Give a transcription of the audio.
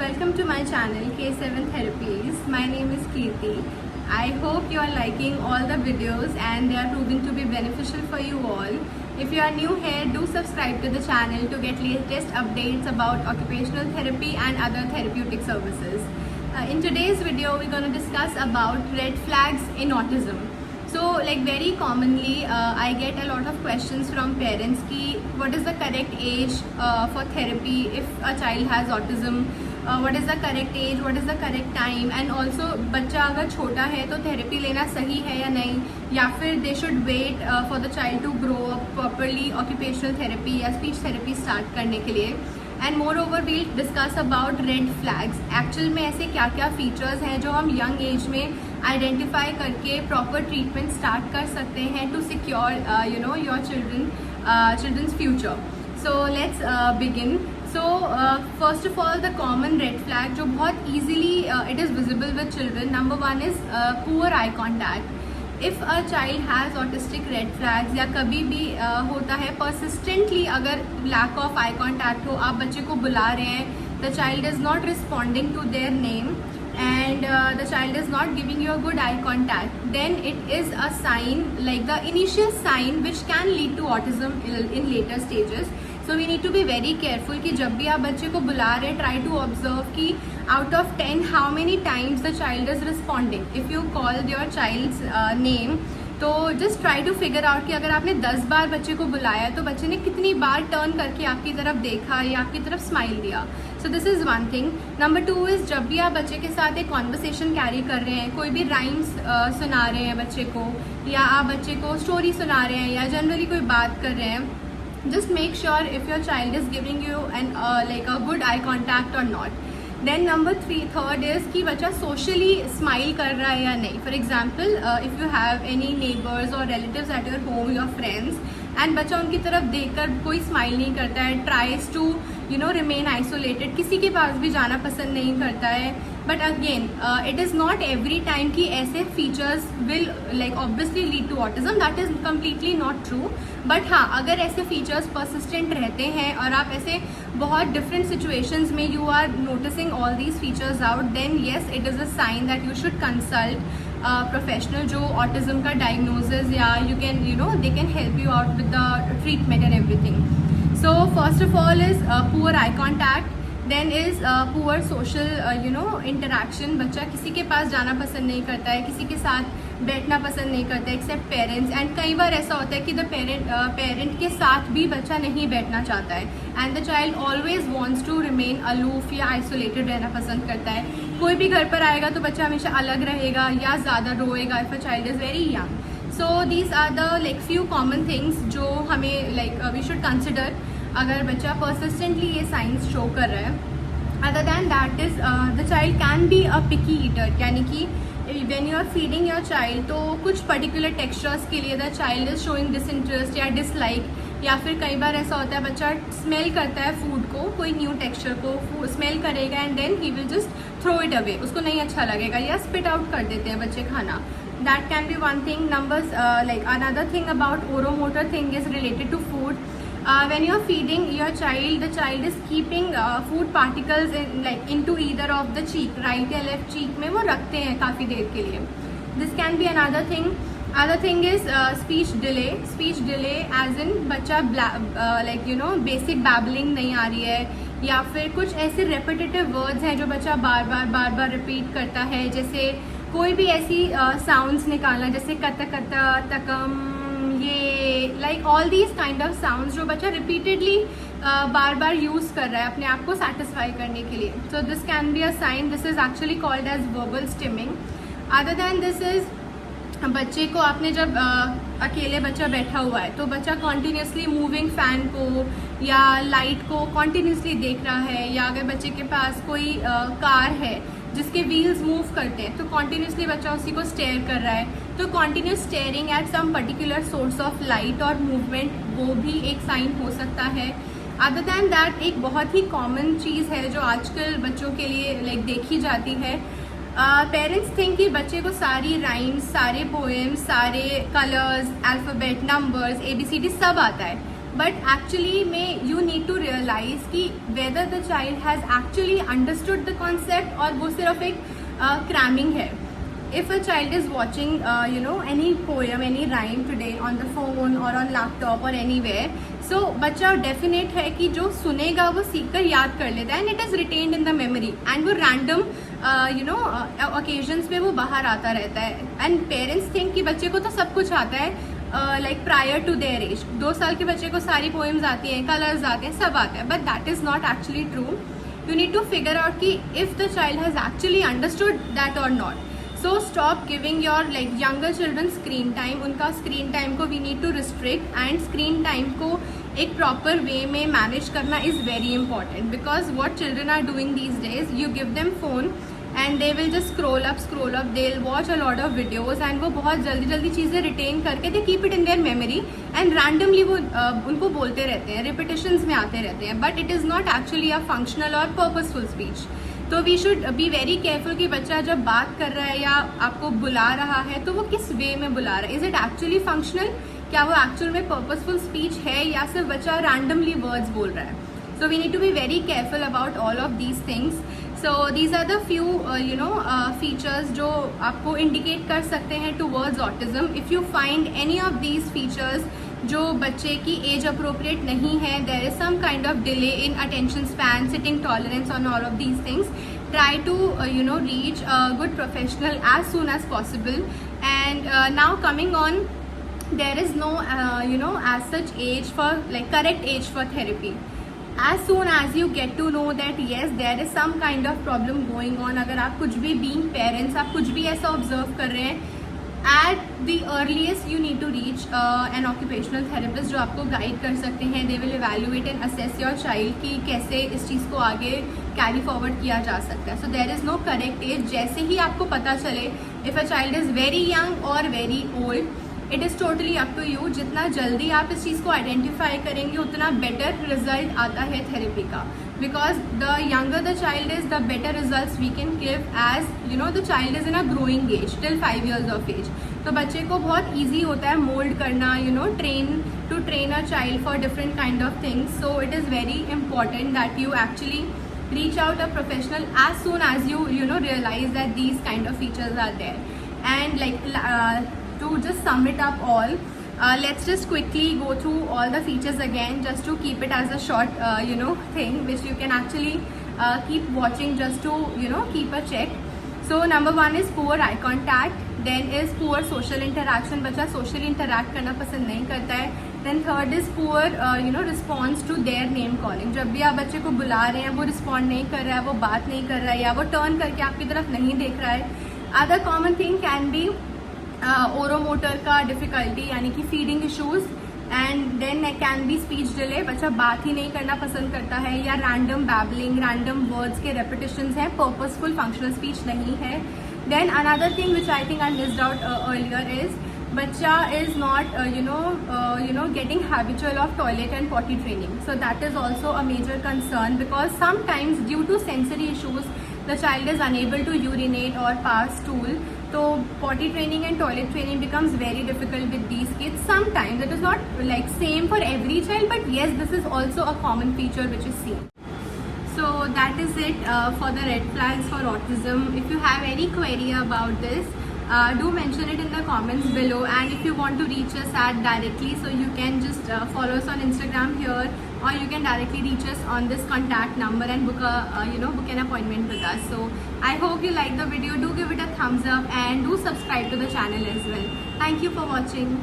welcome to my channel K7 Therapies. My name is Kirti. I hope you are liking all the videos and they are proving to be beneficial for you all. If you are new here, do subscribe to the channel to get latest updates about occupational therapy and other therapeutic services. In today's video, we're going to discuss about red flags in autism. So very commonly I get a lot of questions from parents ki what is the correct age for therapy if a child has autism, what is the correct age, what is the correct time, and also बच्चा अगर छोटा है तो therapy लेना सही है या नहीं, या फिर they should wait for the child to grow up properly occupational therapy या speech therapy start करने के लिए. And moreover we'll discuss about red flags. Actual में ऐसे क्या क्या फीचर्स हैं जो हम यंग एज में आइडेंटिफाई करके प्रॉपर ट्रीटमेंट स्टार्ट कर सकते हैं to secure your children's future. So let's begin. So first of all the common red flag जो बहुत easily it is visible with children. Number one is poor eye contact. If a child has autistic red flags या कभी भी होता है persistently, अगर lack of eye contact हो, आप बच्चे को बुला रहे हैं, the child is not responding to their name and the child is not giving you a good eye contact, then it is a sign, like the initial sign which can lead to autism in later stages. So we need to be very careful कि जब भी आप बच्चे को बुला रहे हैं, try to observe कि out of 10 how many times the child is responding. If you call your child's name, तो just try to figure out कि अगर आपने 10 बार बच्चे को बुलाया तो बच्चे ने कितनी बार टर्न करके आपकी तरफ देखा या आपकी तरफ स्माइल दिया. So this is one thing. Number two is जब भी आप बच्चे के साथ एक कॉन्वर्सेशन कैरी कर रहे हैं, कोई भी राइम्स सुना रहे हैं बच्चे को, या आप बच्चे को स्टोरी सुना रहे हैं, या जनरली कोई बात कर रहे हैं, just make sure if your child is giving you an like a good eye contact or not. Then number third is कि बच्चा socially smile कर रहा है या नहीं. For example, if you have any neighbors or relatives at your home, your friends, and बच्चा उनकी तरफ देखकर कोई smile नहीं करता है, tries to remain isolated, किसी के पास भी जाना पसंद नहीं करता है. But again, it is not every time कि ऐसे features will obviously lead to autism. That is completely not true. But हाँ, अगर ऐसे features persistent रहते हैं और आप ऐसे बहुत different situations में you are noticing all these features out, then yes, it is a sign that you should consult a professional जो autism का diagnosis या they can help you out with the treatment and everything. So first of all is poor eye contact. Then is poor social interaction. बच्चा किसी के पास जाना पसंद नहीं करता है, किसी के साथ बैठना पसंद नहीं करता है एक्सेप्ट पेरेंट्स. एंड कई बार ऐसा होता है कि द पेरेंट के साथ भी बच्चा नहीं बैठना चाहता है, and the child always wants to remain aloof या आइसोलेटेड रहना पसंद करता है. कोई भी घर पर आएगा तो बच्चा हमेशा अलग रहेगा या ज़्यादा रोएगा if a child is very young. So these are the few common things जो हमें वी शुड कंसिडर अगर बच्चा परसिस्टेंटली ये साइंस शो कर रहा है. Other than that is the child can be a picky eater, यानी कि when you are feeding your child तो कुछ पर्टिकुलर टेक्सचर्स के लिए the child is showing disinterest या डिसलाइक, या फिर कई बार ऐसा होता है बच्चा स्मेल करता है फूड को, कोई न्यू टेक्सचर को स्मेल करेगा and then he will just throw it away, उसको नहीं अच्छा लगेगा, या स्पिट आउट कर देते हैं बच्चे खाना. That can be one thing. Numbers another thing about oromotor thing is related to food. When you are feeding your child, the child is keeping food particles into either of the cheek, right या left cheek में वो रखते हैं काफ़ी देर के लिए. This can be another thing. Other thing is speech delay. Speech delay as in बच्चा basic babbling नहीं आ रही है, या फिर कुछ ऐसे repetitive words हैं जो बच्चा बार बार repeat करता है, जैसे कोई भी ऐसी sounds निकालना, जैसे कत कत तकम, ये all these kind of sounds जो बच्चा रिपीटेडली बार यूज़ कर रहा है अपने आप को सेटिस्फाई करने के लिए. So this can be a sign. This is actually called as verbal stimming. Other than this is बच्चे को आपने जब अकेले बच्चा बैठा हुआ है तो बच्चा कॉन्टीन्यूसली मूविंग फैन को या लाइट को कॉन्टीन्यूसली देख रहा है, या अगर बच्चे के पास कोई कार है जिसके व्हील्स मूव करते हैं तो कॉन्टीन्यूसली बच्चा उसी को स्टेयर कर रहा है, तो continuous staring at some particular source of light और मूवमेंट, वो भी एक साइन हो सकता है. अदर दैन दैट एक बहुत ही कॉमन चीज़ है जो आजकल बच्चों के लिए देखी जाती है. पेरेंट्स थिंक कि बच्चे को सारी राइम्स, सारे पोएम्स, सारे कलर्स, अल्फ़ाबेट, नंबर्स, ABCD सब आता है. but actually में you need to realize कि whether the child has actually understood the concept और वो सिर्फ एक cramming है. If a child is watching any poem, any rhyme today on the phone or on laptop or anywhere, so बच्चा definite है कि जो सुनेगा वो सीख कर याद कर लेता है, and it is retained in the memory, and वो random occasions पे वो बाहर आता रहता है. And parents think कि बच्चे को तो सब कुछ आता है, like prior to their age. 2 साल के बच्चे को सारी poems आती हैं, colors आते हैं, सब आता है, but that is not actually true. You need to figure out कि if the child has actually understood that or not. So stop giving your like younger children screen time. उनका screen time को we need to restrict, and screen time को एक proper way में manage करना is very important, because what children are doing these days, you give them phone and they will just scroll up, they'll watch a lot of videos and वो बहुत जल्दी चीज़ें retain करके they keep it in their memory and randomly वो उनको बोलते रहते हैं, repetitions में आते रहते हैं, but it is not actually a functional or purposeful speech. तो we should be very careful कि बच्चा जब बात कर रहा है या आपको बुला रहा है तो वो किस वे में बुला रहा है. इज इट एक्चुअली फंक्शनल, क्या वो एक्चुअल में पर्पसफुल स्पीच है या सिर्फ बच्चा रैंडमली वर्ड्स बोल रहा है. So we need to be very careful about all of these things. So these are the few features जो आपको इंडिकेट कर सकते हैं towards autism. If you find any of these features जो बच्चे की एज अप्रोप्रिएट नहीं है, there is some kind of delay in attention span, sitting tolerance on all of these things, try to reach a good professional as soon as possible. And now coming on, there is no as such age for like correct age for therapy. As soon as you get to know that yes there is some kind of problem going on, अगर आप कुछ भी being parents आप कुछ भी ऐसा observe कर रहे हैं, at the earliest you need to reach an occupational therapist जो आपको guide कर सकते हैं. They will evaluate and assess your child कि कैसे इस चीज़ को आगे carry forward किया जा सकता है. So there is no correct age. जैसे ही आपको पता चले if a child is very young or very old, it is totally up to you. जितना जल्दी आप इस चीज़ को identify करेंगे उतना better result आता है therapy का, because the younger the child is the better results we can give, as the child is in a growing age till 5 years of age. तो बच्चे को बहुत easy होता है mold करना, train a child for different kind of things. So it is very important that you actually reach out a professional as soon as you realize that these kind of features are there. And like to just sum it up all, let's just quickly go through all the features again, just to keep it as a short thing which you can actually keep watching just to keep a check. So number 1 is poor eye contact, then is poor social interaction, बच्चा socially interact करना पसंद नहीं करता है. Then third is poor response to their name calling. जब भी आप बच्चे को बुला रहे हैं वो respond नहीं कर रहा है, वो बात नहीं कर रहा है, या वो turn करके आपकी तरफ नहीं देख रहा है. Other common thing can be ओरोमोटर का डिफ़िकल्टी, यानी कि feeding issues, and then can be speech delay, बच्चा बात ही नहीं करना पसंद करता है, या रैंडम बैबलिंग, रैंडम वर्ड्स के रेपिटेशंस हैं, पर्पसफुल फंक्शनल स्पीच नहीं है. Then another thing which I think I missed out earlier is बच्चा is not getting habitual of toilet and potty training. So that is also a major concern, because sometimes due to sensory issues the child is unable to urinate or pass stool. So potty training and toilet training becomes very difficult with these kids. Sometimes it is not like same for every child, but yes, this is also a common feature which is seen. So that is it for the red flags for autism. If you have any query about this, do mention it in the comments below. And if you want to reach us at directly, so you can just follow us on Instagram here, or you can directly reach us on this contact number and book an appointment with us. So I hope you like the video. Do give it a thumbs up and do subscribe to the channel as well. Thank you for watching.